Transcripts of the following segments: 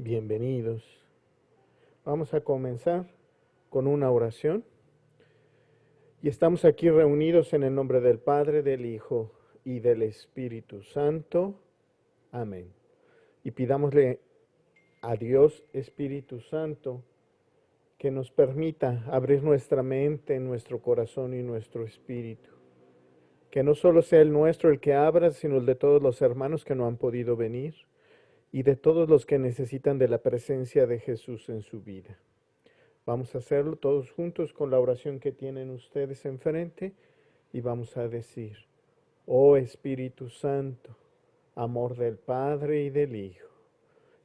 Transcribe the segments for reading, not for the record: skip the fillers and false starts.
Bienvenidos. Vamos a comenzar con una oración y estamos aquí reunidos en el nombre del Padre, del Hijo y del Espíritu Santo. Amén. Y pidámosle a Dios Espíritu Santo que nos permita abrir nuestra mente, nuestro corazón y nuestro espíritu. Que no solo sea el nuestro el que abra, sino el de todos los hermanos que no han podido venir y de todos los que necesitan de la presencia de Jesús en su vida. Vamos a hacerlo todos juntos con la oración que tienen ustedes enfrente y vamos a decir: Oh Espíritu Santo, amor del Padre y del Hijo,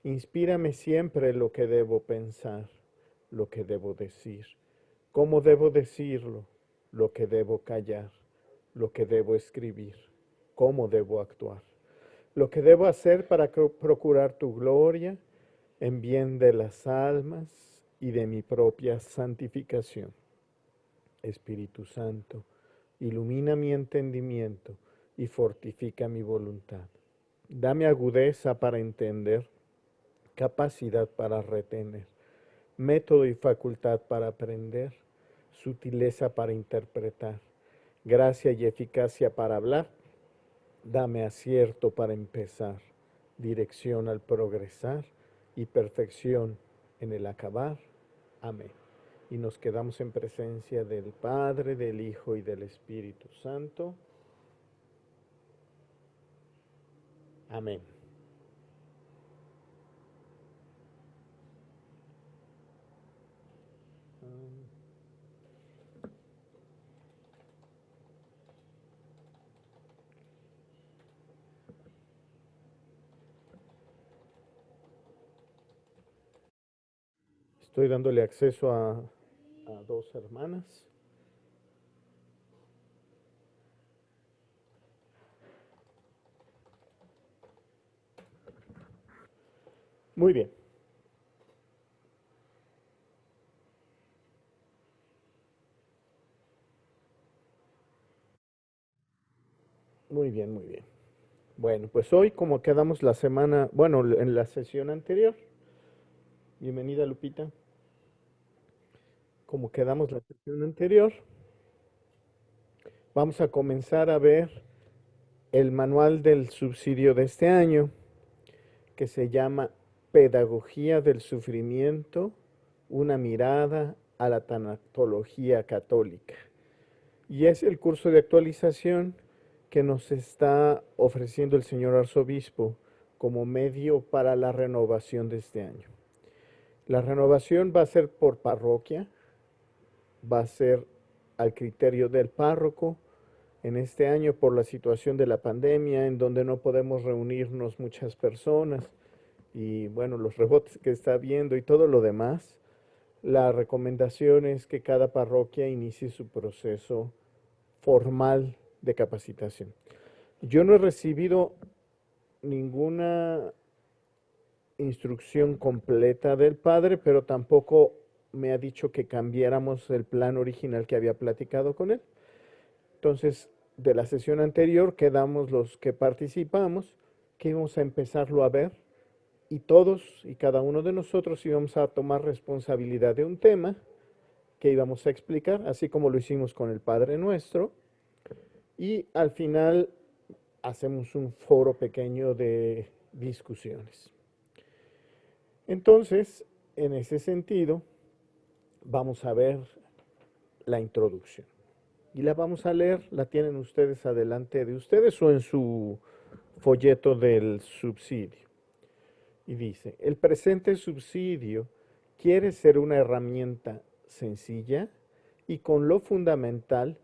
inspírame siempre lo que debo pensar, lo que debo decir, cómo debo decirlo, lo que debo callar, lo que debo escribir, cómo debo actuar, lo que debo hacer para procurar tu gloria en bien de las almas y de mi propia santificación. Espíritu Santo, ilumina mi entendimiento y fortifica mi voluntad. Dame agudeza para entender, capacidad para retener, método y facultad para aprender, sutileza para interpretar, gracia y eficacia para hablar. Dame acierto para empezar, dirección al progresar y perfección en el acabar. Amén. Y nos quedamos en presencia del Padre, del Hijo y del Espíritu Santo. Amén. Estoy dándole acceso a dos hermanas. Muy bien. Muy bien, muy bien. Bueno, pues hoy, como quedamos la semana, bueno, en la sesión anterior, bienvenida Lupita, como quedamos la sesión anterior, vamos a comenzar a ver el manual del subsidio de este año, que se llama Pedagogía del Sufrimiento, una mirada a la tanatología católica. Y es el curso de actualización que nos está ofreciendo el señor arzobispo como medio para la renovación de este año. La renovación va a ser por parroquia, va a ser al criterio del párroco. En este año, por la situación de la pandemia, en donde no podemos reunirnos muchas personas y bueno, los rebotes que está habiendo y todo lo demás, la recomendación es que cada parroquia inicie su proceso formal de capacitación. Yo no he recibido ninguna instrucción completa del padre, pero tampoco me ha dicho que cambiáramos el plan original que había platicado con él. Entonces, de la sesión anterior quedamos los que participamos, que íbamos a empezarlo a ver y todos y cada uno de nosotros íbamos a tomar responsabilidad de un tema que íbamos a explicar, así como lo hicimos con el Padre Nuestro, y al final hacemos un foro pequeño de discusiones. Entonces, en ese sentido, vamos a ver la introducción. Y la vamos a leer, la tienen ustedes adelante de ustedes o en su folleto del subsidio. Y dice: el presente subsidio quiere ser una herramienta sencilla y con lo fundamental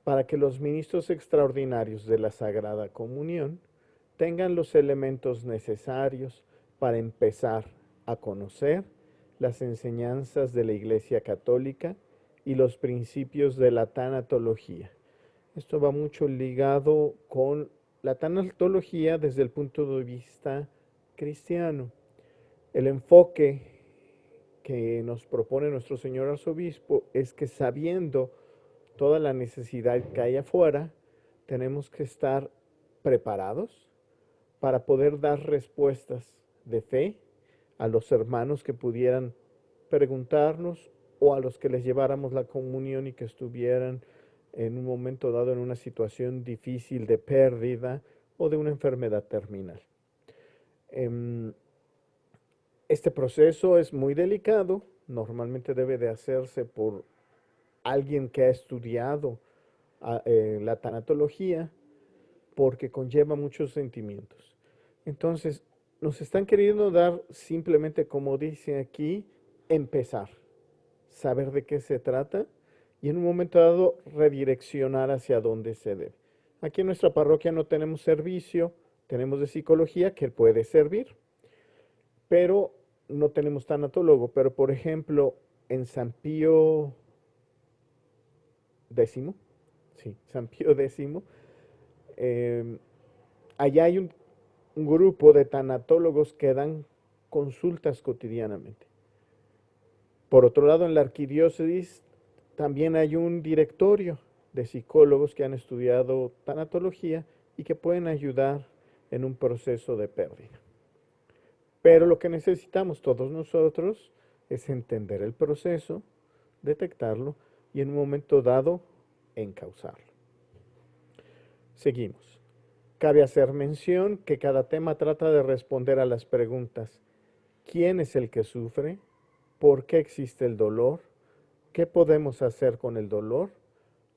para que los ministros extraordinarios de la Sagrada Comunión tengan los elementos necesarios para empezar a conocer las enseñanzas de la Iglesia Católica y los principios de la tanatología. Esto va mucho ligado con la tanatología desde el punto de vista cristiano. El enfoque que nos propone nuestro señor arzobispo es que, sabiendo toda la necesidad que hay afuera, tenemos que estar preparados para poder dar respuestas de fe a los hermanos que pudieran preguntarnos o a los que les lleváramos la comunión y que estuvieran en un momento dado en una situación difícil de pérdida o de una enfermedad terminal. Este proceso es muy delicado, normalmente debe de hacerse por alguien que ha estudiado la tanatología, porque conlleva muchos sentimientos. Entonces, nos están queriendo dar simplemente, como dice aquí, empezar, saber de qué se trata y en un momento dado redireccionar hacia dónde se debe. Aquí en nuestra parroquia no tenemos servicio, tenemos de psicología que puede servir, pero no tenemos tanatólogo. Pero, por ejemplo, en San Pío X, sí, San Pío X, allá hay un grupo de tanatólogos que dan consultas cotidianamente. Por otro lado, en la arquidiócesis también hay un directorio de psicólogos que han estudiado tanatología y que pueden ayudar en un proceso de pérdida. Pero lo que necesitamos todos nosotros es entender el proceso, detectarlo y en un momento dado encauzarlo. Seguimos. Cabe hacer mención que cada tema trata de responder a las preguntas: ¿quién es el que sufre? ¿Por qué existe el dolor? ¿Qué podemos hacer con el dolor?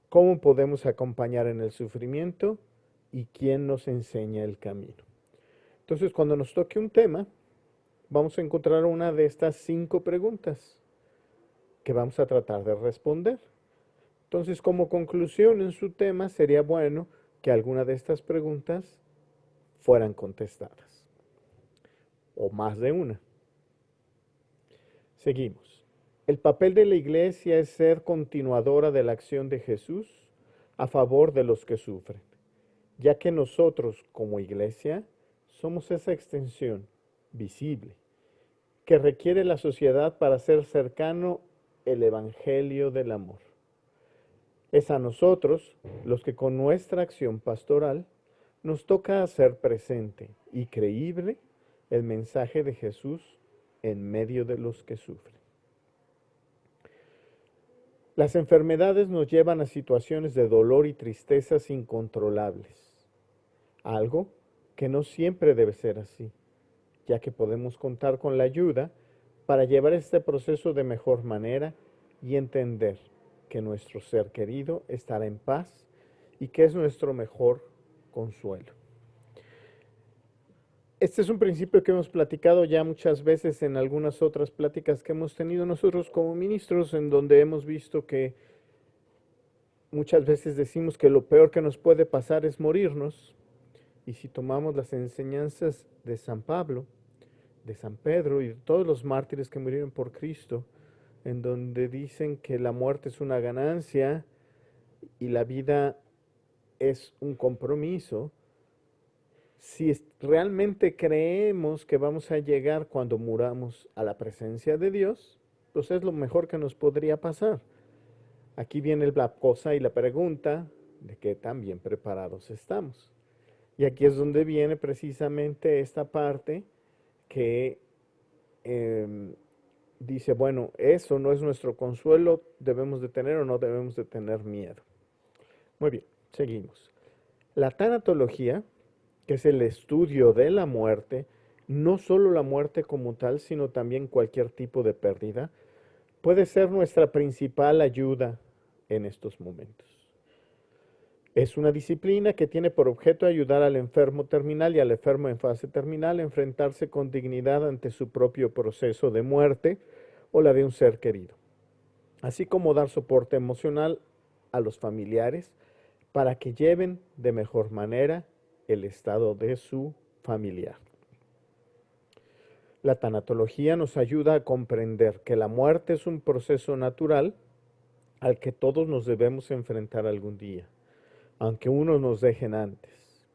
¿Cómo podemos acompañar en el sufrimiento? ¿Y quién nos enseña el camino? Entonces, cuando nos toque un tema, vamos a encontrar una de estas 5 preguntas que vamos a tratar de responder. Entonces, como conclusión en su tema, sería bueno que alguna de estas preguntas fueran contestadas, o más de una. Seguimos. El papel de la Iglesia es ser continuadora de la acción de Jesús a favor de los que sufren, ya que nosotros, como Iglesia, somos esa extensión visible que requiere la sociedad para hacer cercano el Evangelio del amor. Es a nosotros los que con nuestra acción pastoral nos toca hacer presente y creíble el mensaje de Jesús en medio de los que sufren. Las enfermedades nos llevan a situaciones de dolor y tristezas incontrolables, algo que no siempre debe ser así, ya que podemos contar con la ayuda para llevar este proceso de mejor manera y entender que nuestro ser querido estará en paz y que es nuestro mejor consuelo. Este es un principio que hemos platicado ya muchas veces en algunas otras pláticas que hemos tenido nosotros como ministros, en donde hemos visto que muchas veces decimos que lo peor que nos puede pasar es morirnos, y si tomamos las enseñanzas de San Pablo, de San Pedro y de todos los mártires que murieron por Cristo, en donde dicen que la muerte es una ganancia y la vida es un compromiso, si realmente creemos que vamos a llegar cuando muramos a la presencia de Dios, pues es lo mejor que nos podría pasar. Aquí viene la cosa y la pregunta de qué tan bien preparados estamos. Y aquí es donde viene precisamente esta parte que dice, bueno, eso no es nuestro consuelo, debemos de tener o no debemos de tener miedo. Muy bien, seguimos. La tanatología, que es el estudio de la muerte, no solo la muerte como tal, sino también cualquier tipo de pérdida, puede ser nuestra principal ayuda en estos momentos. Es una disciplina que tiene por objeto ayudar al enfermo terminal y al enfermo en fase terminal a enfrentarse con dignidad ante su propio proceso de muerte o la de un ser querido, así como dar soporte emocional a los familiares para que lleven de mejor manera el estado de su familiar. La tanatología nos ayuda a comprender que la muerte es un proceso natural al que todos nos debemos enfrentar algún día, aunque unos nos dejen antes.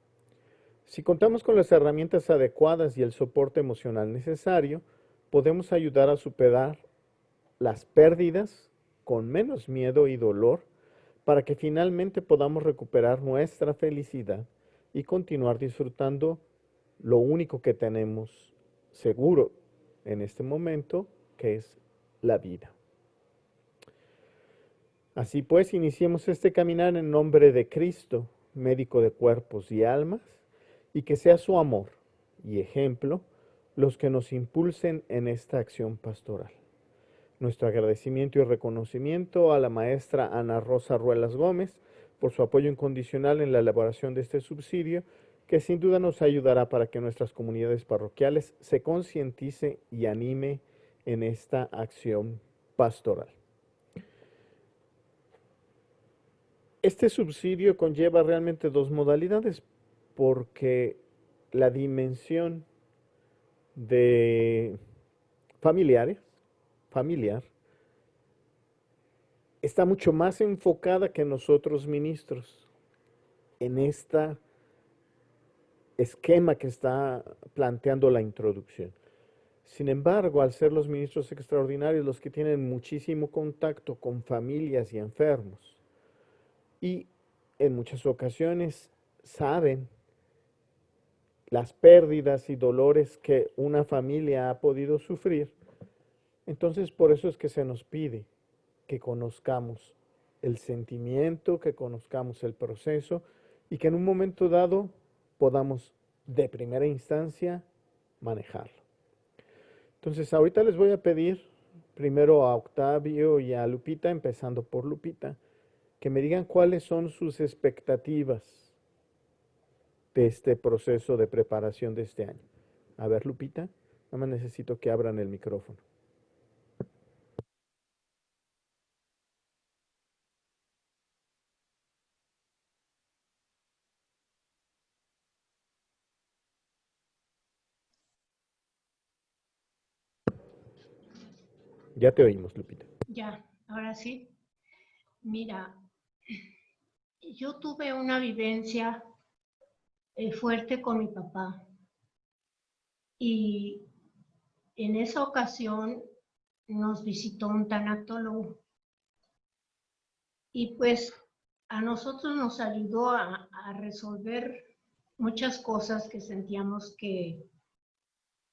Si contamos con las herramientas adecuadas y el soporte emocional necesario, podemos ayudar a superar las pérdidas con menos miedo y dolor para que finalmente podamos recuperar nuestra felicidad y continuar disfrutando lo único que tenemos seguro en este momento, que es la vida. Así pues, iniciemos este caminar en nombre de Cristo, médico de cuerpos y almas, y que sea su amor y ejemplo los que nos impulsen en esta acción pastoral. Nuestro agradecimiento y reconocimiento a la maestra Ana Rosa Ruelas Gómez por su apoyo incondicional en la elaboración de este subsidio, que sin duda nos ayudará para que nuestras comunidades parroquiales se concientice y anime en esta acción pastoral. Este subsidio conlleva realmente dos modalidades, porque la dimensión de familiar, está mucho más enfocada que nosotros ministros en este esquema que está planteando la introducción. Sin embargo, al ser los ministros extraordinarios los que tienen muchísimo contacto con familias y enfermos, y en muchas ocasiones saben las pérdidas y dolores que una familia ha podido sufrir, entonces por eso es que se nos pide que conozcamos el sentimiento, que conozcamos el proceso y que en un momento dado podamos de primera instancia manejarlo. Entonces ahorita les voy a pedir primero a Octavio y a Lupita, empezando por Lupita, que me digan cuáles son sus expectativas de este proceso de preparación de este año. A ver, Lupita, nada más necesito que abran el micrófono. Ya te oímos, Lupita. Ya, ahora sí. Mira, yo tuve una vivencia fuerte con mi papá y en esa ocasión nos visitó un tanatólogo y pues a nosotros nos ayudó a resolver muchas cosas que sentíamos que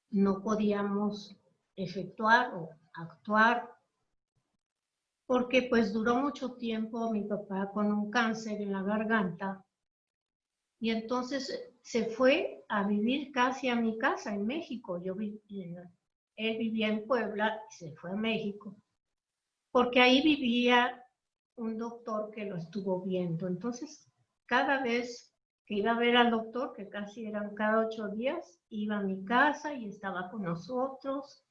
no podíamos efectuar o actuar, porque pues duró mucho tiempo mi papá con un cáncer en la garganta y entonces se fue a vivir casi a mi casa en México. Él vivía en Puebla y se fue a México, porque ahí vivía un doctor que lo estuvo viendo. Entonces, cada vez que iba a ver al doctor, que casi eran cada 8 días, iba a mi casa y estaba con nosotros.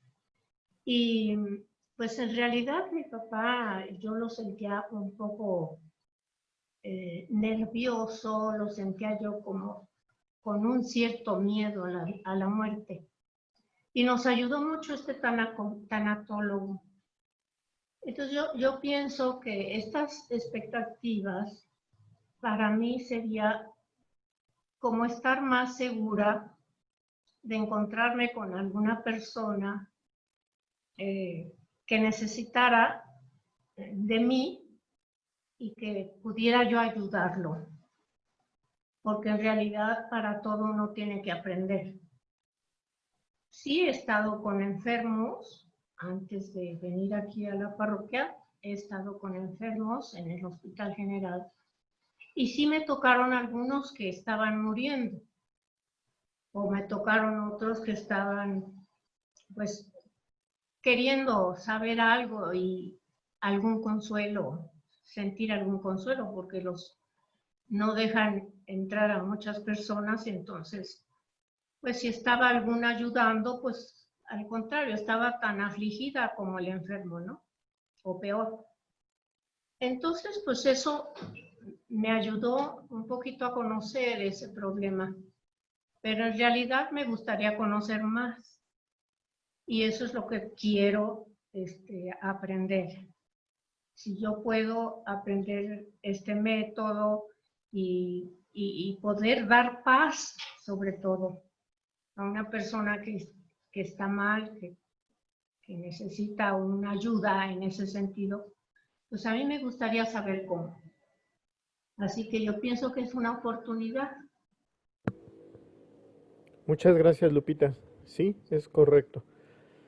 Y pues en realidad mi papá, yo lo sentía un poco nervioso, lo sentía yo como con un cierto miedo a la muerte. Y nos ayudó mucho este tanatólogo. Entonces yo pienso que estas expectativas para mí sería como estar más segura de encontrarme con alguna persona que necesitara de mí y que pudiera yo ayudarlo. Porque en realidad para todo uno tiene que aprender. Sí he estado con enfermos, antes de venir aquí a la parroquia, he estado con enfermos en el Hospital General y sí me tocaron algunos que estaban muriendo o me tocaron otros que estaban pues queriendo saber algo y algún consuelo, sentir algún consuelo, porque los no dejan entrar a muchas personas, entonces pues si estaba alguna ayudando, pues al contrario, estaba tan afligida como el enfermo, ¿no? O peor. Entonces, pues eso me ayudó un poquito a conocer ese problema, pero en realidad me gustaría conocer más y eso es lo que quiero aprender. Si yo puedo aprender este método y poder dar paz, sobre todo, a una persona que está mal, que necesita una ayuda en ese sentido, pues a mí me gustaría saber cómo. Así que yo pienso que es una oportunidad. Muchas gracias, Lupita. Sí, es correcto.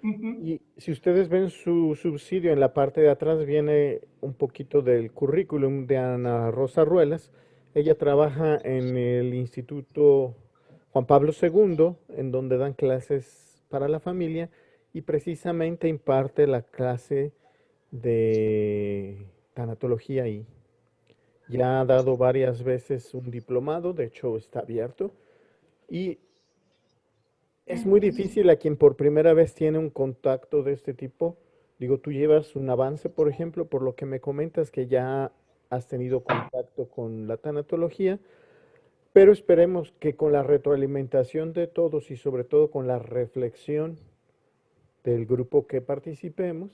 Ujú. Y si ustedes ven su subsidio, en la parte de atrás viene un poquito del currículum de Ana Rosa Ruelas. Ella trabaja en el Instituto Juan Pablo II, en donde dan clases para la familia y precisamente imparte la clase de tanatología ahí. Ya ha dado varias veces un diplomado, de hecho está abierto, y es muy difícil a quien por primera vez tiene un contacto de este tipo. Digo, tú llevas un avance, por ejemplo, por lo que me comentas que ya has tenido contacto con la tanatología, pero esperemos que con la retroalimentación de todos y sobre todo con la reflexión del grupo que participemos,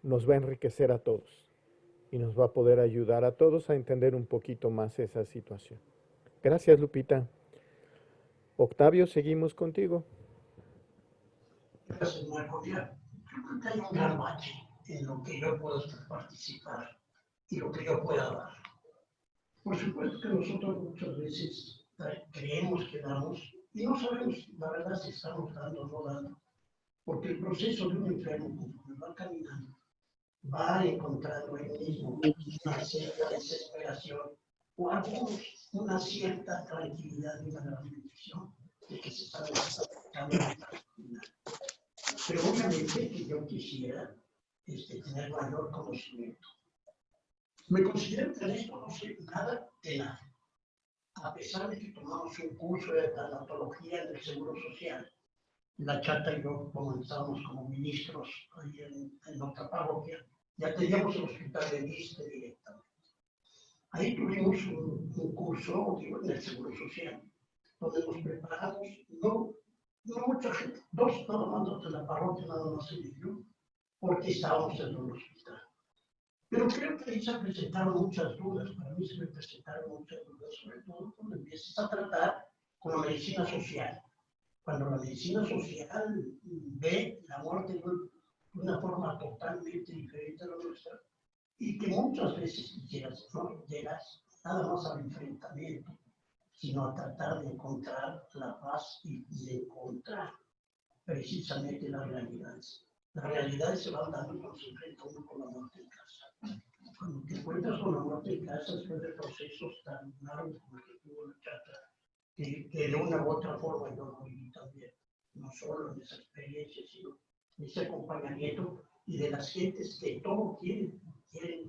nos va a enriquecer a todos y nos va a poder ayudar a todos a entender un poquito más esa situación. Gracias, Lupita. Octavio, seguimos contigo. Gracias, Marco. Mira, yo creo que hay un gran bache en lo que yo puedo participar y lo que yo pueda dar. Por supuesto que nosotros muchas veces creemos que damos y no sabemos la verdad si estamos dando o no dando, porque el proceso de un enfermo, conforme va caminando, va encontrando él mismo una cierta desesperación o algunos una cierta tranquilidad y una gran bendición de que se está desarrollando. Pero obviamente que yo quisiera tener mayor conocimiento. Me considero que en esto no sé nada de nada, a pesar de que tomamos un curso de tanatología en el Seguro Social. La Chata y yo comenzamos como ministros ahí en otra parroquia, ya teníamos el hospital de Viste directamente. Ahí tuvimos un curso, digo, en el Seguro Social, donde nos preparamos, no mucha gente, dos nada más de la parroquia, nada más se yo, porque estábamos en un hospital. Pero creo que ahí se presentaron muchas dudas, para mí se me presentaron muchas dudas, sobre todo cuando empiezas a tratar con la medicina social. Cuando la medicina social ve la muerte de una forma totalmente diferente a la nuestra, y que muchas veces quisieras, no llegas nada más al enfrentamiento, sino a tratar de encontrar la paz y de encontrar precisamente las realidades. Las realidades se van dando cuando se enfrenta uno con la muerte en casa. Cuando te encuentras con la muerte en casa después de procesos tan largos como el que tuvo la Chata, que de una u otra forma yo lo viví también, no solo en esa experiencia, sino en ese acompañamiento y de las gentes que todo quieren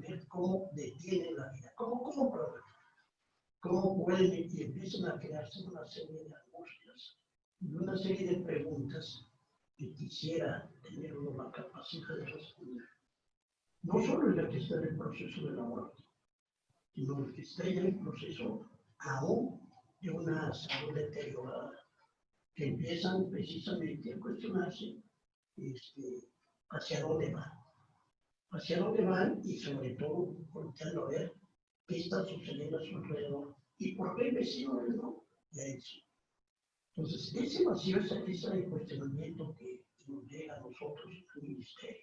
ver cómo detienen la vida, cómo programar, cómo pueden y empiezan a crearse una serie de angustias y una serie de preguntas que quisiera tener uno la capacidad de responder. No solo el que está en el proceso de la muerte, sino el que está en el proceso aún de una salud deteriorada, que empiezan precisamente a cuestionarse hacia dónde van y sobre todo volteando a ver qué está sucediendo a su alrededor y por qué el vecino no le ha hecho. Entonces, ese vacío, esa pieza de cuestionamiento que nos llega a nosotros, al ministerio,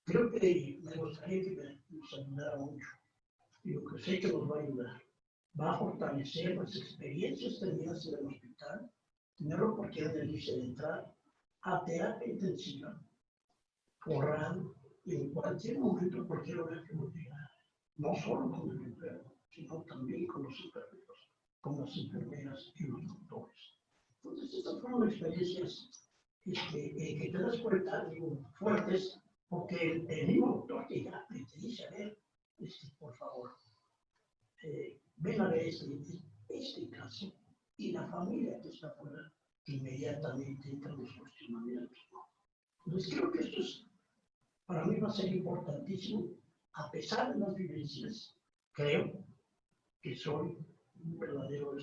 creo que me gustaría que nos ayudara mucho. Y lo que sé que nos va a ayudar, va a fortalecer las experiencias tenidas en el hospital, tener la oportunidad de entrar a terapia intensiva, forral, en cualquier momento, cualquier hora que nos diga, no solo con el enfermo, sino también con los enfermeros, con las enfermeras y los doctores. Entonces, estas fueron experiencias que te das cuenta, digo, fuertes, porque el mismo doctor que ya te dice, a ver, por favor, ven a ver este caso y la familia que está fuera inmediatamente entra en los cuestionamientos. Entonces creo que esto para mí va a ser importantísimo, a pesar de las vivencias, creo que soy un verdadero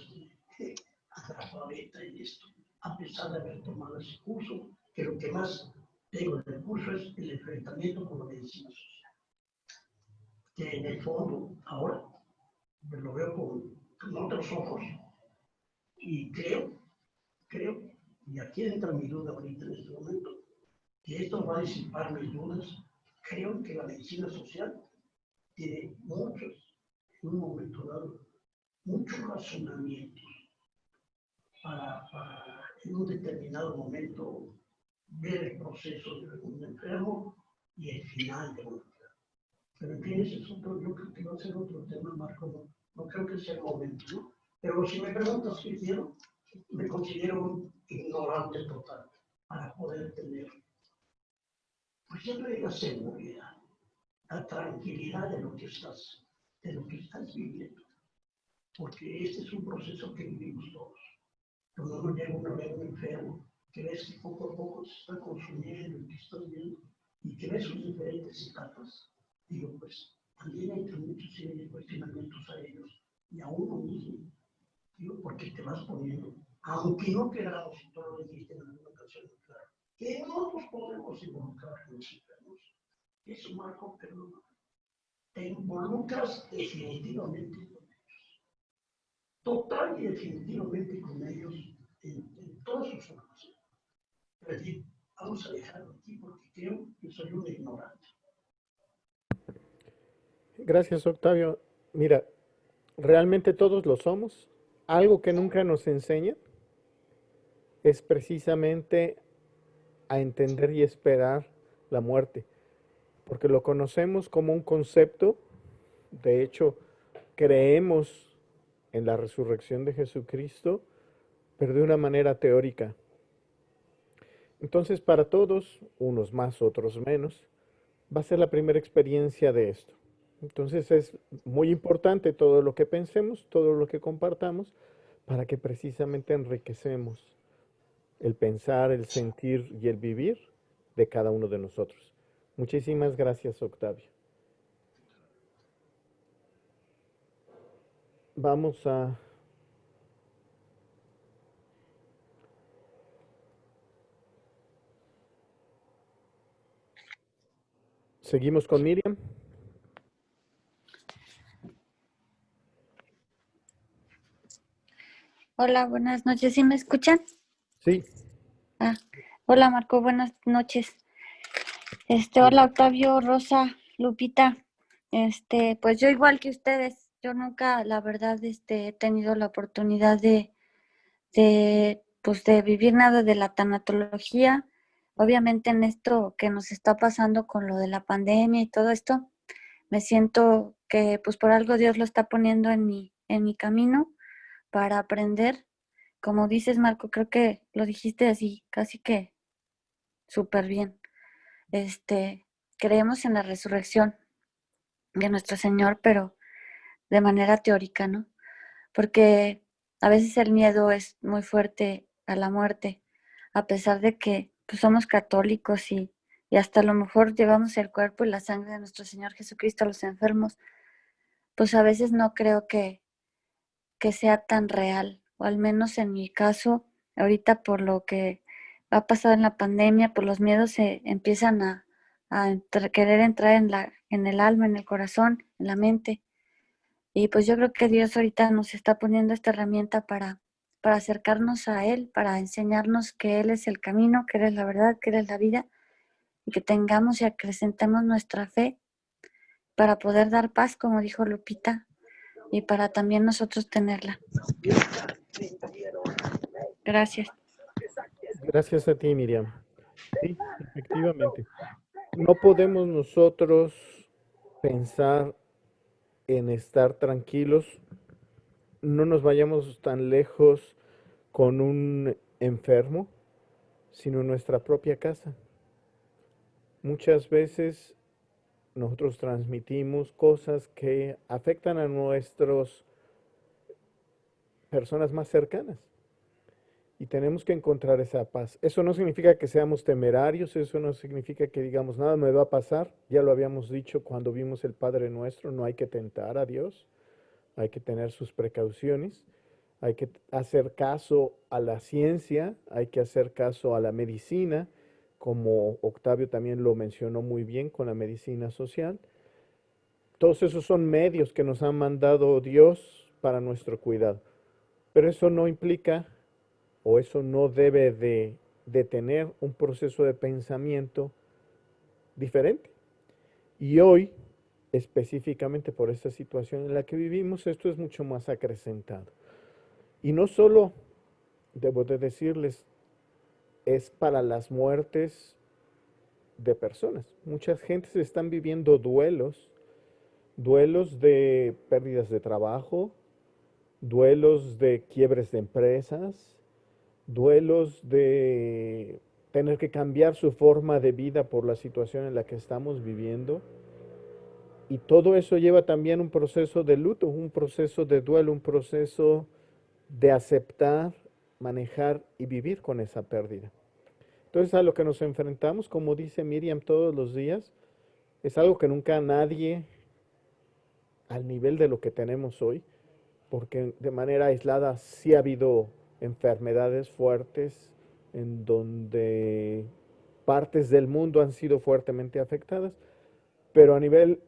analfabeta en esto, a pesar de haber tomado ese curso, que lo que más tengo en el curso es el enfrentamiento con la medicina social, que en el fondo ahora lo veo con otros ojos y creo, y aquí entra mi duda ahorita en este momento, que esto va a disipar mis dudas. Creo que la medicina social tiene en un momento dado, muchos razonamientos para en un determinado momento ver el proceso de un enfermo y el final de un enfermo. Pero en fin, ese es otro, yo creo que va a ser otro tema, Marco, no creo que sea el momento, ¿no? Pero si me preguntas qué quiero, me considero un ignorante total para poder tener, pues siempre la seguridad, la tranquilidad de lo que estás viviendo. Porque este es un proceso que vivimos todos. Cuando uno llega a ver un enfermo, que ves que poco a poco se está consumiendo y que estás viendo, y que ves sus diferentes etapas, digo, pues también hay que muchos cuestionamientos a ellos y a uno mismo, digo, porque te vas poniendo, aunque no queramos, y tú lo dijiste en alguna ocasión, claro, que no nos podemos involucrar en los enfermos. Eso, Marco, pero no, te involucras definitivamente con ellos, total y definitivamente con ellos en todas sus formas. Es decir, vamos a dejarlo aquí porque creo que soy un ignorante. Gracias, Octavio. Mira, realmente todos lo somos. Algo que nunca nos enseña es precisamente a entender y esperar la muerte, porque lo conocemos como un concepto. De hecho, creemos en la resurrección de Jesucristo, pero de una manera teórica. Entonces, para todos, unos más, otros menos, va a ser la primera experiencia de esto. Entonces es muy importante todo lo que pensemos, todo lo que compartamos, para que precisamente enriquecemos el pensar, el sentir y el vivir de cada uno de nosotros. Muchísimas gracias, Octavio. Vamos a... Seguimos con Miriam. Hola, buenas noches. ¿Sí me escuchan? Sí. Ah, hola Marco, buenas noches. Hola Octavio, Rosa, Lupita. Pues yo igual que ustedes, yo nunca, la verdad, he tenido la oportunidad pues de vivir nada de la tanatología. Obviamente en esto que nos está pasando con lo de la pandemia y todo esto, me siento que pues por algo Dios lo está poniendo en mi camino para aprender. Como dices, Marco, creo que lo dijiste así, casi que súper bien. Creemos en la resurrección de nuestro Señor, pero de manera teórica, ¿no? Porque a veces el miedo es muy fuerte a la muerte, a pesar de que pues, somos católicos y hasta a lo mejor llevamos el cuerpo y la sangre de nuestro Señor Jesucristo a los enfermos, pues a veces no creo que sea tan real, o al menos en mi caso, ahorita por lo que ha pasado en la pandemia, pues los miedos se empiezan querer entrar en el alma, en el corazón, en la mente. Y pues yo creo que Dios ahorita nos está poniendo esta herramienta para acercarnos a Él, para enseñarnos que Él es el camino, que Él es la verdad, que Él es la vida, y que tengamos y acrecentemos nuestra fe para poder dar paz, como dijo Lupita, y para también nosotros tenerla. Gracias. Gracias a ti, Miriam. Sí, efectivamente. No podemos nosotros pensar en estar tranquilos. No nos vayamos tan lejos con un enfermo, sino en nuestra propia casa. Muchas veces nosotros transmitimos cosas que afectan a nuestras personas más cercanas y tenemos que encontrar esa paz. Eso no significa que seamos temerarios, eso no significa que digamos nada me va a pasar. Ya lo habíamos dicho cuando vimos el Padre Nuestro, no hay que tentar a Dios, hay que tener sus precauciones, hay que hacer caso a la ciencia, hay que hacer caso a la medicina, como Octavio también lo mencionó muy bien con la medicina social. Todos esos son medios que nos ha mandado Dios para nuestro cuidado. Pero eso no implica o eso no debe de tener un proceso de pensamiento diferente. Y hoy, específicamente por esta situación en la que vivimos, esto es mucho más acrecentado. Y no solo, debo de decirles, es para las muertes de personas. Muchas gentes están viviendo duelos de pérdidas de trabajo, duelos de quiebres de empresas, duelos de tener que cambiar su forma de vida por la situación en la que estamos viviendo. Y todo eso lleva también un proceso de luto, un proceso de duelo, un proceso de aceptar, manejar y vivir con esa pérdida. Entonces a lo que nos enfrentamos, como dice Miriam todos los días, es algo que nunca nadie al nivel de lo que tenemos hoy, porque de manera aislada sí ha habido enfermedades fuertes en donde partes del mundo han sido fuertemente afectadas, pero a nivel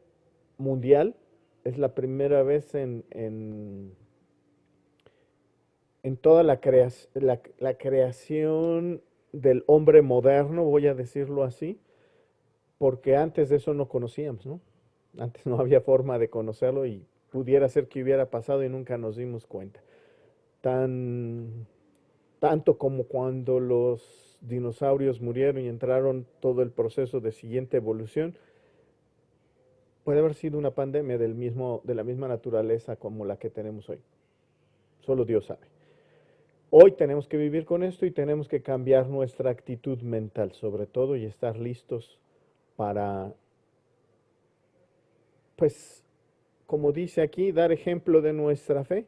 mundial es la primera vez en toda la creación del hombre moderno, voy a decirlo así, porque antes de eso no conocíamos, ¿no? Antes no había forma de conocerlo y pudiera ser que hubiera pasado y nunca nos dimos cuenta. Tanto como cuando los dinosaurios murieron y entraron todo el proceso de siguiente evolución, puede haber sido una pandemia de la misma naturaleza como la que tenemos hoy. Solo Dios sabe. Hoy tenemos que vivir con esto y tenemos que cambiar nuestra actitud mental, sobre todo, y estar listos para, pues, como dice aquí, dar ejemplo de nuestra fe,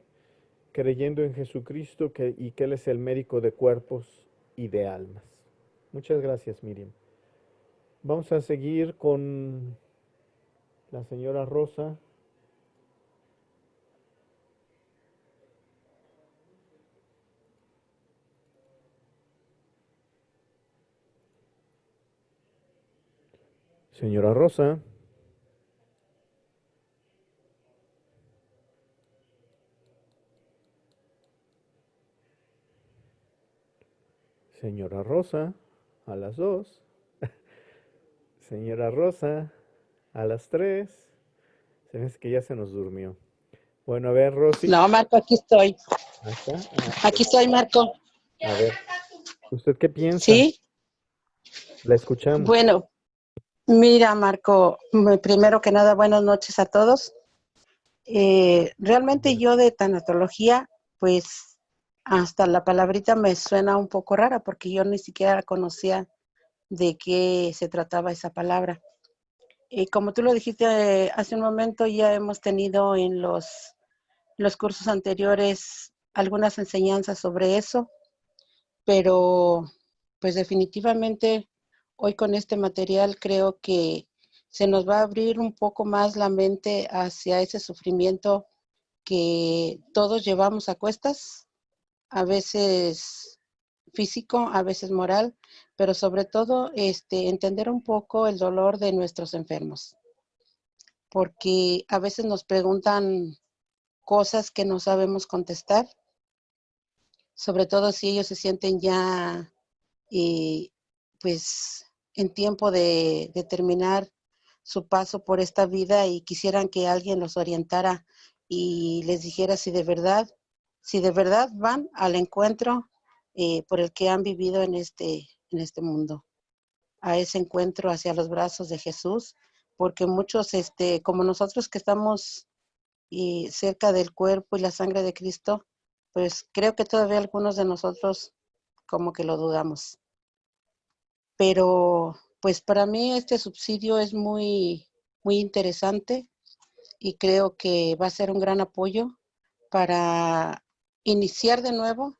creyendo en Jesucristo y que Él es el médico de cuerpos y de almas. Muchas gracias, Miriam. Vamos a seguir con la señora Rosa. Señora Rosa. Señora Rosa, a las 2. Señora Rosa, a las 3. Se me hace que ya se nos durmió. Bueno, a ver, Rosy. No, Marco, aquí estoy. Ahí está. Aquí estoy, Marco. A ver, ¿usted qué piensa? ¿Sí? La escuchamos. Bueno, mira, Marco, primero que nada, buenas noches a todos. Realmente yo de tanatología, pues hasta la palabrita me suena un poco rara porque yo ni siquiera conocía de qué se trataba esa palabra. Como tú lo dijiste hace un momento, ya hemos tenido en los cursos anteriores algunas enseñanzas sobre eso, pero pues definitivamente hoy con este material creo que se nos va a abrir un poco más la mente hacia ese sufrimiento que todos llevamos a cuestas, a veces físico, a veces moral, pero sobre todo entender un poco el dolor de nuestros enfermos, porque a veces nos preguntan cosas que no sabemos contestar, sobre todo si ellos se sienten ya pues en tiempo de terminar su paso por esta vida y quisieran que alguien los orientara y les dijera si de verdad van al encuentro por el que han vivido en este mundo, a ese encuentro hacia los brazos de Jesús, porque muchos, como nosotros que estamos cerca del cuerpo y la sangre de Cristo, pues creo que todavía algunos de nosotros como que lo dudamos. Pero pues para mí este subsidio es muy, muy interesante y creo que va a ser un gran apoyo para iniciar de nuevo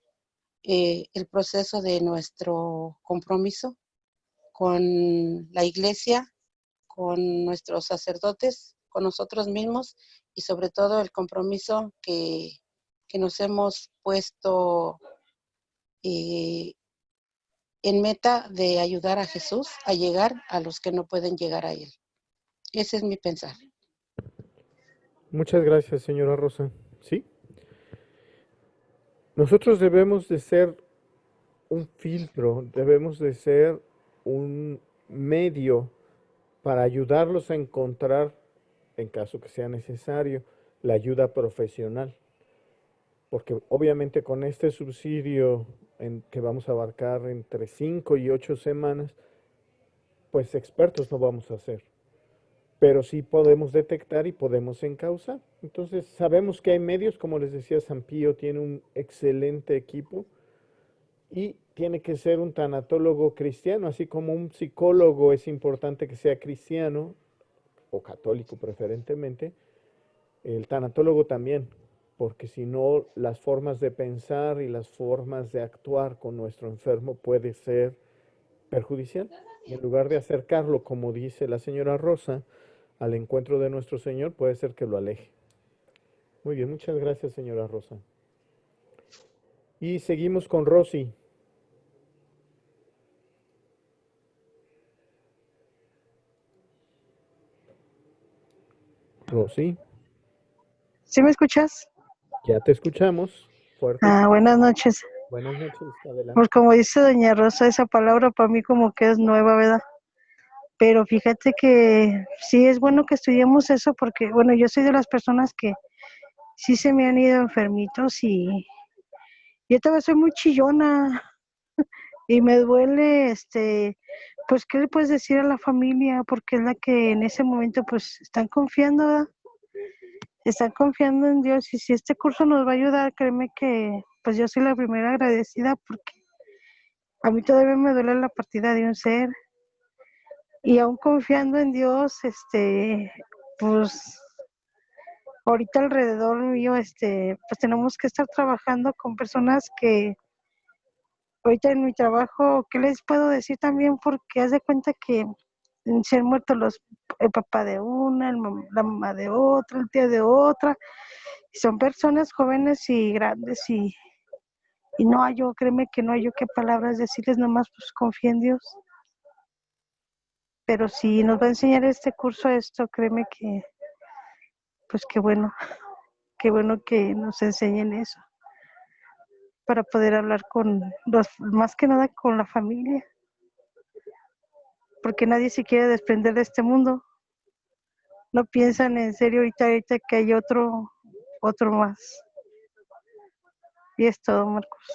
el proceso de nuestro compromiso con la iglesia, con nuestros sacerdotes, con nosotros mismos y sobre todo el compromiso que nos hemos puesto en meta de ayudar a Jesús a llegar a los que no pueden llegar a Él. Ese es mi pensar. Muchas gracias, señora Rosa. Sí. Nosotros debemos de ser un filtro, debemos de ser un medio para ayudarlos a encontrar, en caso que sea necesario, la ayuda profesional. porque obviamente con este subsidio que vamos a abarcar entre 5 y 8 semanas, pues expertos no vamos a ser, pero sí podemos detectar y podemos encauzar. Entonces sabemos que hay medios, como les decía, San Pío tiene un excelente equipo y tiene que ser un tanatólogo cristiano, así como un psicólogo es importante que sea cristiano o católico preferentemente, el tanatólogo también, porque si no las formas de pensar y las formas de actuar con nuestro enfermo puede ser perjudicial. Y en lugar de acercarlo, como dice la señora Rosa, al encuentro de nuestro Señor, puede ser que lo aleje. Muy bien, muchas gracias, señora Rosa. Y seguimos con Rosy. Rosy, ¿Sí me escuchas? ya te escuchamos. Fuerte. Buenas noches. Buenas noches, adelante. Pues como dice doña Rosa, esa palabra para mí como que es nueva, ¿verdad? Pero fíjate que sí es bueno que estudiemos eso porque, bueno, yo soy de las personas que sí se me han ido enfermitos y yo todavía soy muy chillona y me duele, pues, ¿qué le puedes decir a la familia? Porque es la que en ese momento, pues, están confiando, ¿verdad? Están confiando en Dios y si este curso nos va a ayudar, créeme que, pues, yo soy la primera agradecida porque a mí todavía me duele la partida de un ser y aún confiando en Dios, pues, ahorita alrededor mío, pues, tenemos que estar trabajando con personas que ahorita en mi trabajo, ¿qué les puedo decir también? Porque haz de cuenta que se han muerto el papá de una, la mamá de otra, el tío de otra, y son personas jóvenes y grandes y no hay yo, créeme que no hay yo qué palabras decirles, nomás pues confía en Dios. Pero si nos va a enseñar este curso esto, créeme que, pues qué bueno que nos enseñen eso, para poder hablar con más que nada con la familia, porque nadie se quiere desprender de este mundo. No piensan en serio ahorita que hay otro más. Y es todo, Marcos.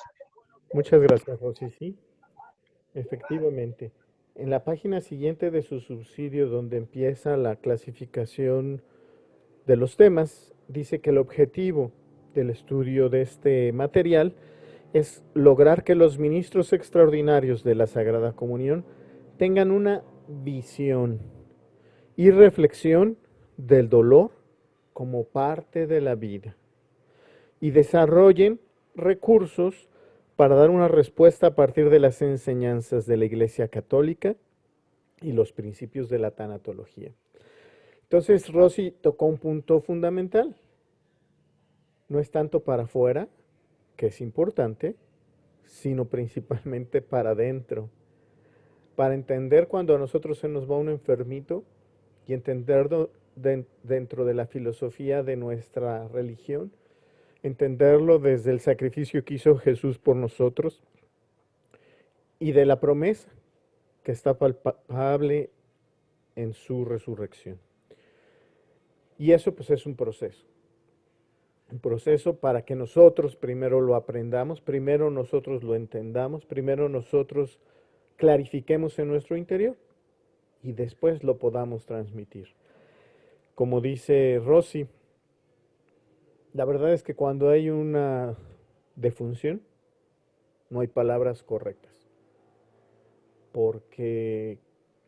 Muchas gracias, Rosy. Sí, efectivamente. En la página siguiente de su subsidio, donde empieza la clasificación de los temas, dice que el objetivo del estudio de este material es lograr que los ministros extraordinarios de la Sagrada Comunión tengan una visión y reflexión del dolor como parte de la vida y desarrollen recursos para dar una respuesta a partir de las enseñanzas de la Iglesia Católica y los principios de la tanatología. Entonces, Rosy tocó un punto fundamental. No es tanto para afuera, que es importante, sino principalmente para adentro. Para entender cuando a nosotros se nos va un enfermito y entenderlo dentro de la filosofía de nuestra religión, entenderlo desde el sacrificio que hizo Jesús por nosotros y de la promesa que está palpable en su resurrección. Y eso pues es un proceso para que nosotros primero lo aprendamos, primero nosotros lo entendamos, primero nosotros clarifiquemos en nuestro interior y después lo podamos transmitir. Como dice Rosy, la verdad es que cuando hay una defunción, no hay palabras correctas, porque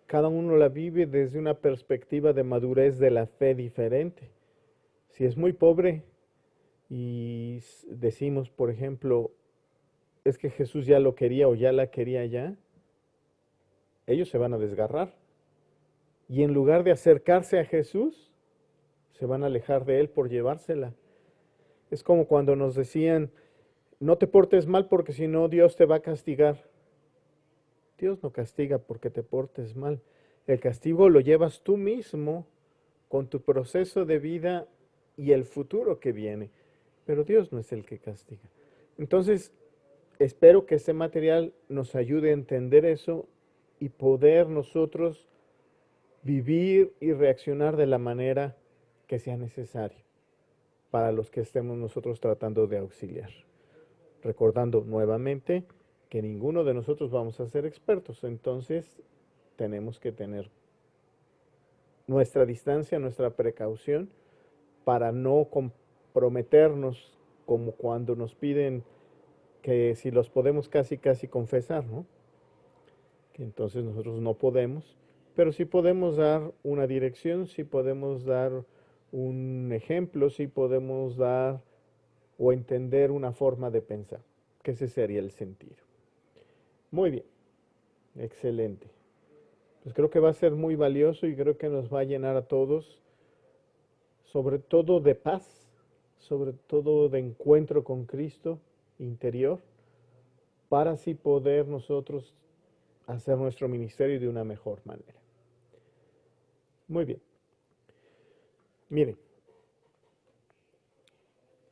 cada uno la vive desde una perspectiva de madurez de la fe diferente. Si es muy pobre y decimos, por ejemplo, es que Jesús ya lo quería o ya la quería ya, ellos se van a desgarrar. Y en lugar de acercarse a Jesús, se van a alejar de Él por llevársela. Es como cuando nos decían, no te portes mal porque si no Dios te va a castigar. Dios no castiga porque te portes mal. El castigo lo llevas tú mismo con tu proceso de vida y el futuro que viene. Pero Dios no es el que castiga. Entonces, espero que este material nos ayude a entender eso y poder nosotros vivir y reaccionar de la manera que sea necesario para los que estemos nosotros tratando de auxiliar. Recordando nuevamente que ninguno de nosotros vamos a ser expertos, entonces tenemos que tener nuestra distancia, nuestra precaución para no comprometernos como cuando nos piden que si los podemos casi confesar, ¿no? Que entonces nosotros no podemos, pero sí podemos dar una dirección, sí podemos dar un ejemplo, sí podemos dar o entender una forma de pensar, que ese sería el sentido. Muy bien, excelente. Pues creo que va a ser muy valioso y creo que nos va a llenar a todos, sobre todo de paz, sobre todo de encuentro con Cristo interior, para así poder nosotros hacer nuestro ministerio de una mejor manera. Muy bien. Miren,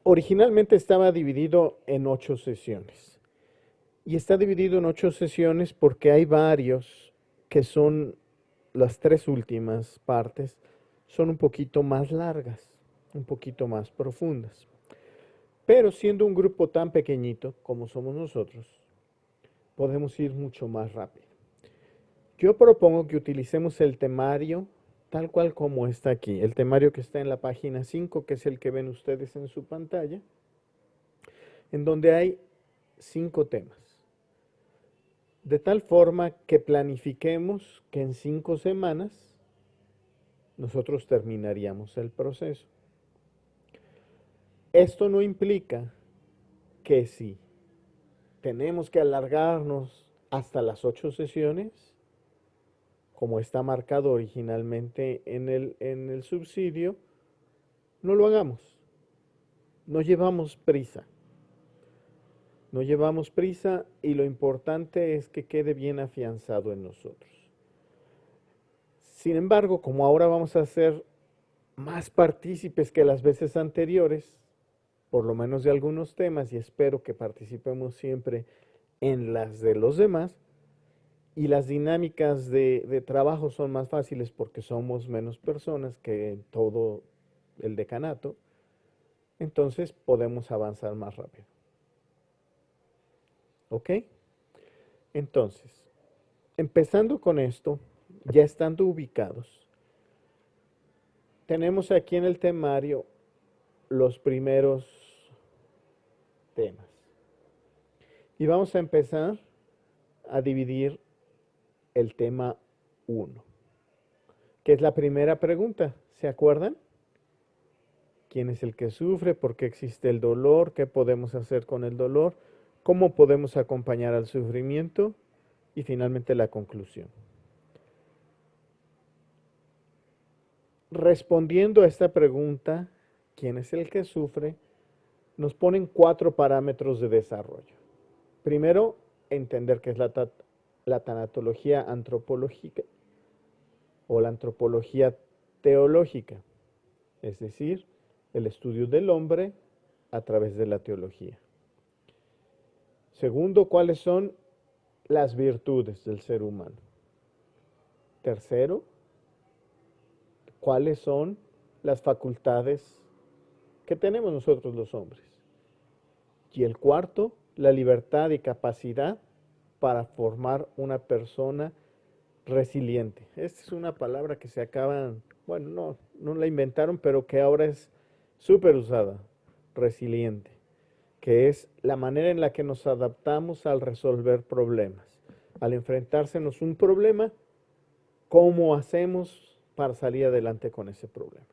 originalmente estaba dividido en 8 sesiones. Y está dividido en 8 sesiones porque hay varios que son las 3 últimas partes, son un poquito más largas, un poquito más profundas. Pero siendo un grupo tan pequeñito como somos nosotros, podemos ir mucho más rápido. Yo propongo que utilicemos el temario tal cual como está aquí, el temario que está en la página 5, que es el que ven ustedes en su pantalla, en donde hay 5 temas. De tal forma que planifiquemos que en 5 semanas nosotros terminaríamos el proceso. Esto no implica que si tenemos que alargarnos hasta las 8 sesiones, como está marcado originalmente en el subsidio, no lo hagamos. No llevamos prisa. No llevamos prisa y lo importante es que quede bien afianzado en nosotros. Sin embargo, como ahora vamos a ser más partícipes que las veces anteriores, por lo menos de algunos temas, y espero que participemos siempre en las de los demás, y las dinámicas de trabajo son más fáciles porque somos menos personas que en todo el decanato, entonces podemos avanzar más rápido. ¿Ok? Entonces, empezando con esto, ya estando ubicados, tenemos aquí en el temario los primeros temas. Y vamos a empezar a dividir el tema 1, que es la primera pregunta. ¿Se acuerdan? ¿Quién es el que sufre? ¿Por qué existe el dolor? ¿Qué podemos hacer con el dolor? ¿Cómo podemos acompañar al sufrimiento? Y finalmente la conclusión. Respondiendo a esta pregunta, ¿quién es el que sufre? Nos ponen 4 parámetros de desarrollo. Primero, entender qué es la tanatología antropológica o la antropología teológica, es decir, el estudio del hombre a través de la teología. Segundo, cuáles son las virtudes del ser humano. Tercero, cuáles son las facultades que tenemos nosotros los hombres. Y el cuarto, la libertad y capacidad para formar una persona resiliente. Esta es una palabra que se acaba, bueno, no la inventaron, pero que ahora es súper usada, resiliente, que es la manera en la que nos adaptamos al resolver problemas. Al enfrentársenos un problema, ¿cómo hacemos para salir adelante con ese problema?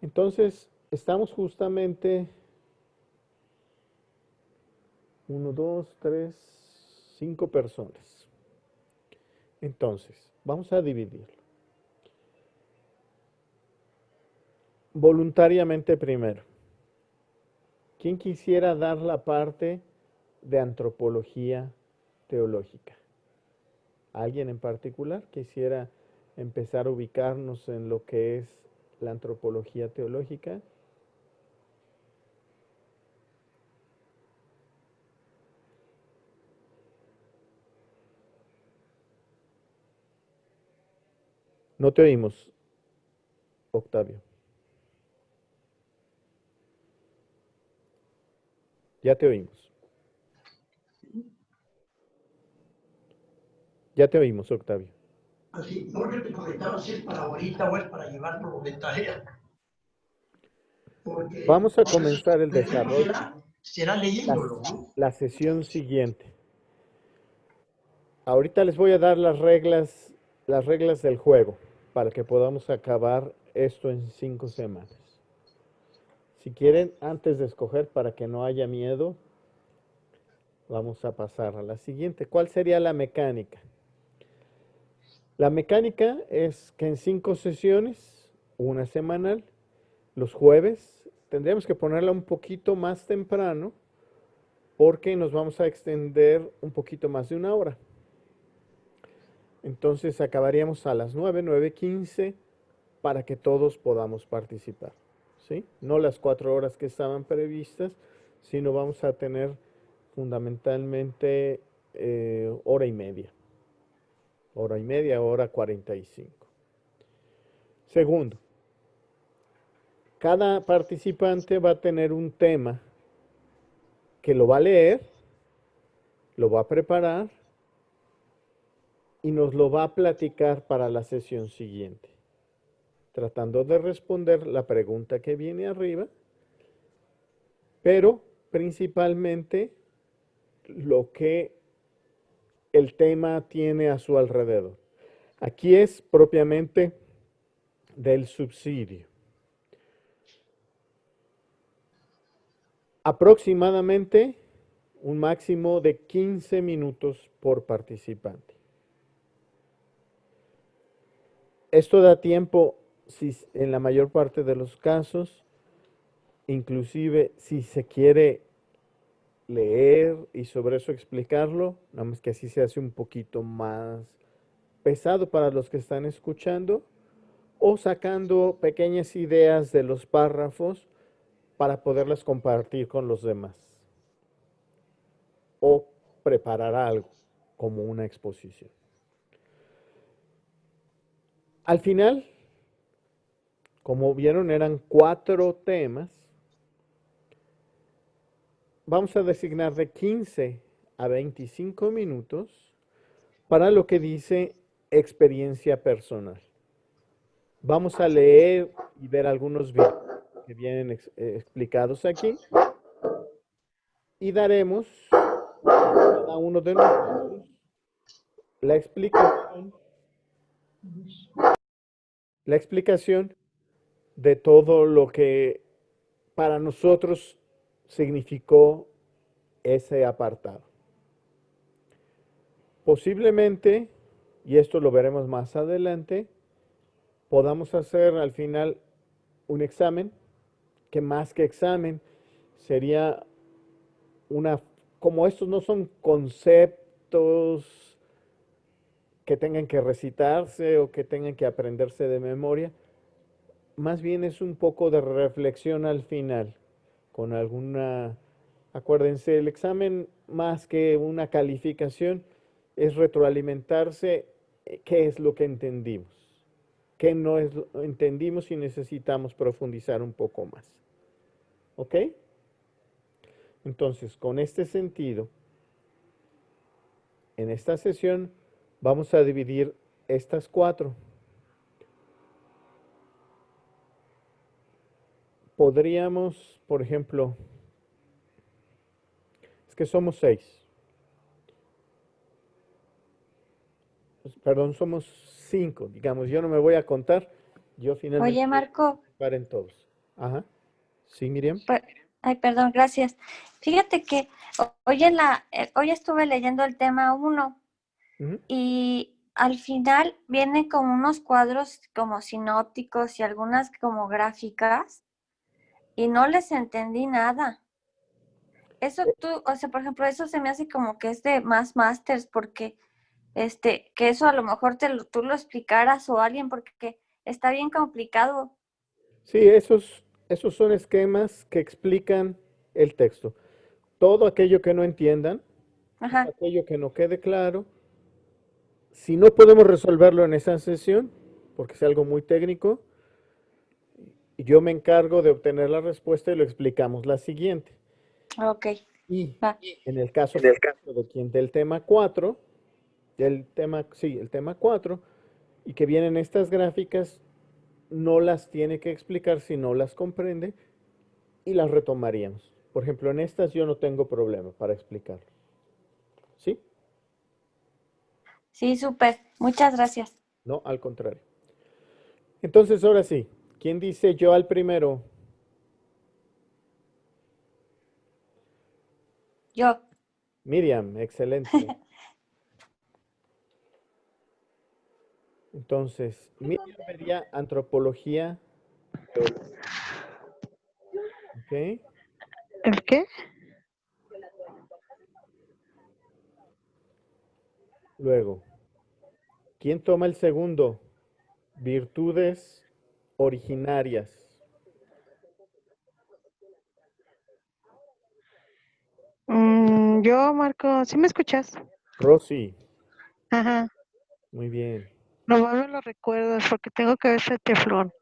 Entonces, estamos justamente 1, 2, 3, 5 personas. Entonces, vamos a dividirlo. Voluntariamente primero. ¿Quién quisiera dar la parte de antropología teológica? ¿Alguien en particular quisiera empezar a ubicarnos en lo que es la antropología teológica? No te oímos, Octavio. Ya te oímos. Ya te oímos, Octavio. Así, no, yo te comentaba si es para ahorita o es para llevarlo de tarea. Porque Vamos a no sé si comenzar el primero desarrollo, será la, leyéndolo, ¿no? la sesión siguiente. Ahorita les voy a dar las reglas del juego para que podamos acabar esto en 5 semanas. Si quieren, antes de escoger, para que no haya miedo, vamos a pasar a la siguiente. ¿Cuál sería la mecánica? La mecánica es que en 5 sesiones, una semanal, los jueves, tendríamos que ponerla un poquito más temprano porque nos vamos a extender un poquito más de una hora. Entonces acabaríamos a las 9, 9:15 para que todos podamos participar, ¿sí? No las 4 horas que estaban previstas, sino vamos a tener fundamentalmente hora y media. Hora y media, hora 45. Segundo, cada participante va a tener un tema que lo va a leer, lo va a preparar y nos lo va a platicar para la sesión siguiente, tratando de responder la pregunta que viene arriba, pero principalmente lo que el tema tiene a su alrededor. Aquí es propiamente del subsidio. Aproximadamente un máximo de 15 minutos por participante. Esto da tiempo, si, en la mayor parte de los casos, inclusive si se quiere leer y sobre eso explicarlo, nada más que así se hace un poquito más pesado para los que están escuchando, o sacando pequeñas ideas de los párrafos para poderlas compartir con los demás, o preparar algo como una exposición. Al final, como vieron, eran 4 temas. Vamos a designar de 15 a 25 minutos para lo que dice experiencia personal. Vamos a leer y ver algunos videos que vienen explicados aquí y daremos a cada uno de nosotros la explicación de todo lo que para nosotros significó ese apartado. Posiblemente, y esto lo veremos más adelante, podamos hacer al final un examen, que más que examen sería una, como estos no son conceptos que tengan que recitarse o que tengan que aprenderse de memoria, más bien es un poco de reflexión al final, con alguna, acuérdense, el examen más que una calificación es retroalimentarse qué es lo que entendimos, qué no es lo entendimos y necesitamos profundizar un poco más. ¿Ok? Entonces, con este sentido, en esta sesión vamos a dividir estas 4. Podríamos, por ejemplo, es que somos 6. Perdón, somos 5, digamos, yo no me voy a contar, yo finalmente Oye, Marco, paren todos. Ajá. Sí, Miriam. ay, perdón, gracias. Fíjate que hoy estuve leyendo el tema 1 Ujú. y al final vienen como unos cuadros como sinópticos y algunas como gráficas y no les entendí nada. Eso tú, o sea, por ejemplo, eso se me hace como que es de más másters porque que eso a lo mejor tú lo explicaras o alguien porque está bien complicado. Sí, esos son esquemas que explican el texto. Todo aquello que no entiendan, Ajá. aquello que no quede claro, si no podemos resolverlo en esa sesión, porque es algo muy técnico, yo me encargo de obtener la respuesta y lo explicamos la siguiente. Ok, Y va. en el caso del tema 4, el tema 4, y que vienen estas gráficas, no las tiene que explicar si no las comprende y las retomaríamos. Por ejemplo, en estas yo no tengo problema para explicar. ¿Sí? Sí, súper. Muchas gracias. No, al contrario. Entonces, ahora sí, ¿quién dice yo al primero? Yo. Miriam, excelente. Entonces, Miriam vería antropología teológica. ¿Ok? ¿El qué? Luego, ¿quién toma el segundo? Virtudes originarias. Yo, Marco, ¿sí me escuchas? Rosy, Ajá. muy bien. Nomás me lo recuerdas porque tengo que ver ese teflón.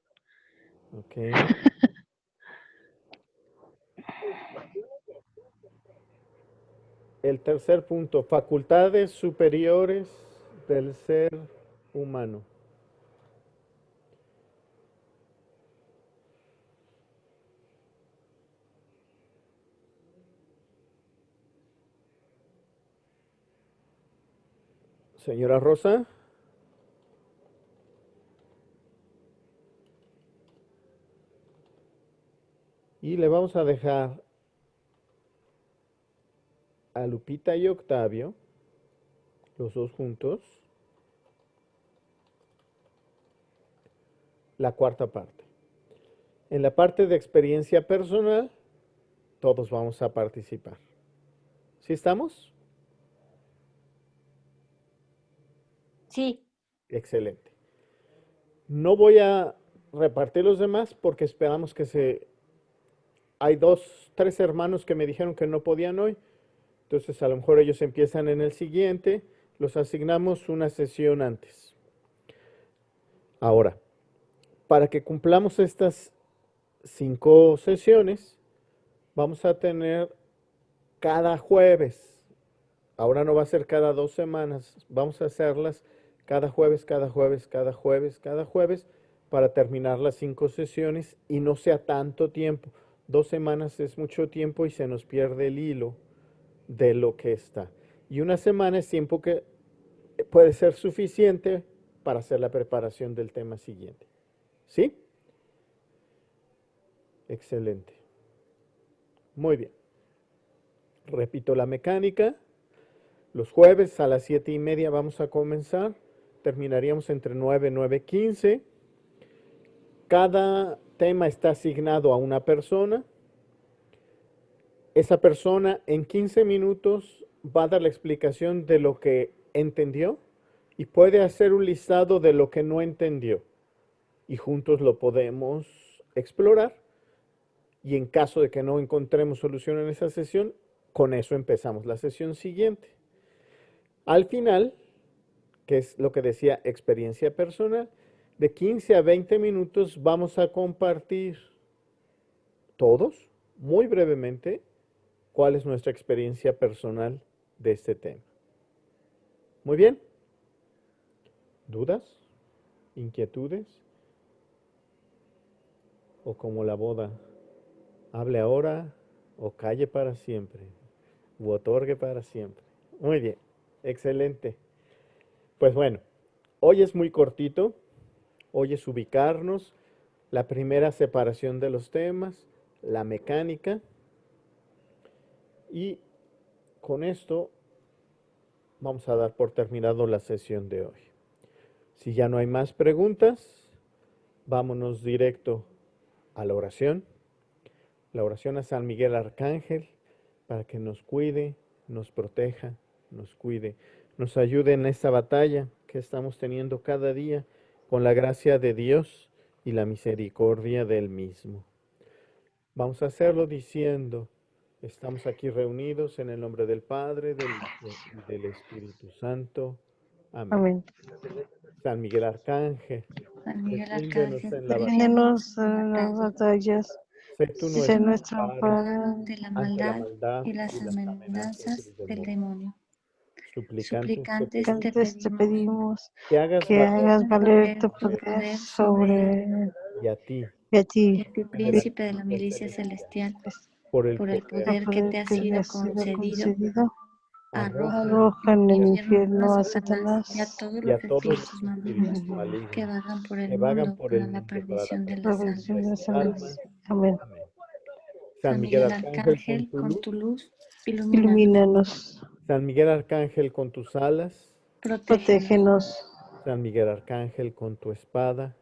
Ok. El tercer punto, facultades superiores del ser humano. Señora Rosa, y le vamos a dejar a Lupita y Octavio, los dos juntos, la cuarta parte. En la parte de experiencia personal, todos vamos a participar. ¿Sí estamos? Sí. Excelente. No voy a repartir los demás porque esperamos que se... Hay tres hermanos que me dijeron que no podían hoy, entonces a lo mejor ellos empiezan en el siguiente, los asignamos una sesión antes. Ahora, para que cumplamos estas 5 sesiones, vamos a tener cada jueves. Ahora no va a ser cada 2 semanas, vamos a hacerlas cada jueves, cada jueves, cada jueves, cada jueves, para terminar las 5 sesiones y no sea tanto tiempo. 2 semanas es mucho tiempo y se nos pierde el hilo de lo que está. Y una semana es tiempo que puede ser suficiente para hacer la preparación del tema siguiente. ¿Sí? Excelente. Muy bien. Repito la mecánica. Los jueves a las 7:30 vamos a comenzar. Terminaríamos entre 9 y 9:15. Cada tema está asignado a una persona. Esa persona en 15 minutos va a dar la explicación de lo que entendió y puede hacer un listado de lo que no entendió. Y juntos lo podemos explorar. Y en caso de que no encontremos solución en esa sesión, con eso empezamos la sesión siguiente. Al final, que es lo que decía experiencia personal, de 15 a 20 minutos vamos a compartir todos, muy brevemente, cuál es nuestra experiencia personal de este tema. Muy bien. ¿Dudas? ¿Inquietudes? ¿O como la boda? Hable ahora o calle para siempre, u otorgue para siempre. Muy bien, excelente. Pues bueno, hoy es muy cortito, hoy es ubicarnos, la primera separación de los temas, la mecánica, y con esto vamos a dar por terminado la sesión de hoy. Si ya no hay más preguntas, vámonos directo a la oración a San Miguel Arcángel, para que nos cuide, nos proteja, nos cuide, nos ayude en esta batalla que estamos teniendo cada día con la gracia de Dios y la misericordia del mismo. Vamos a hacerlo diciendo, estamos aquí reunidos en el nombre del Padre, del Hijo y del Espíritu Santo. Amén. Amén. San Miguel Arcángel, San Miguel defiéndenos Arcángel, en la batalla. Defiéndenos defiéndenos en la en las batalla. batallas. Sé tú Sé nuestro nuestro amparo amparo de la ante la maldad maldad y las y las amenazas amenazas del demonio. Suplicantes te Suplicantes te Suplicantes te pedimos pedimos que hagas que valer hagas valer tu tu poder poder sobre sobre y a ti, y a ti, y a ti, de la príncipe de la milicia celestial, por el por el poder el poder que te poder ha que te sido ha sido concedido, concedido. arroja arroja Arroja en al el infierno infierno a a Satanás y a Satanás todos y a los todos los espíritus malignos espíritus que malignos vagan por que el vagan mundo por para el la mundo para la perdición de la las perdición bendición de de almas. las las almas. almas. Amén. Amén. San San Miguel Miguel Arcángel, con Arcángel, tu con luz. tu luz, ilumínanos, Ilumínanos, San Miguel Arcángel, con tus alas. protégenos, protégenos, San Miguel Arcángel, con tu espada.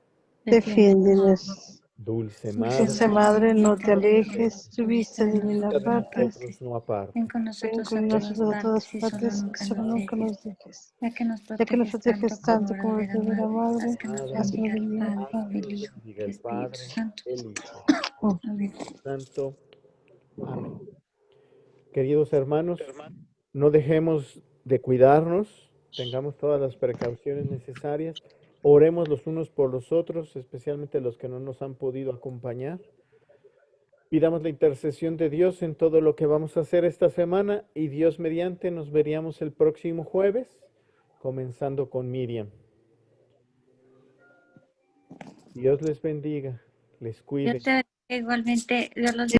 defiéndenos. defiéndenos. Dulce Dulce Madre, Madre, No no te te alejes, alejes, tu tu vista vista de de mí no vista de nosotros no apartes. nosotros apartes. no aparte. Ven con Ven nosotros a con todas nosotros a todas partes y solo partes y nunca solo nos nunca dejes. nos dejes. Ya que nos Ya que nos proteges tanto proteges como tanto como verdadera verdadera madre, haz madre, que nos haz que nos bendiga el bendiga el Padre, Padre, el Padre. Hijo bendiga y el el Espíritu Padre, Santo. el Hijo, el Oh, Amén. Espíritu Santo. Amén. Queridos hermanos, no dejemos de cuidarnos, tengamos todas las precauciones necesarias, oremos los unos por los otros, especialmente los que no nos han podido acompañar. Pidamos la intercesión de Dios en todo lo que vamos a hacer esta semana y Dios mediante nos veríamos el próximo jueves, comenzando con Miriam. Dios les bendiga, les Yo cuide. te bendiga igualmente, Dios los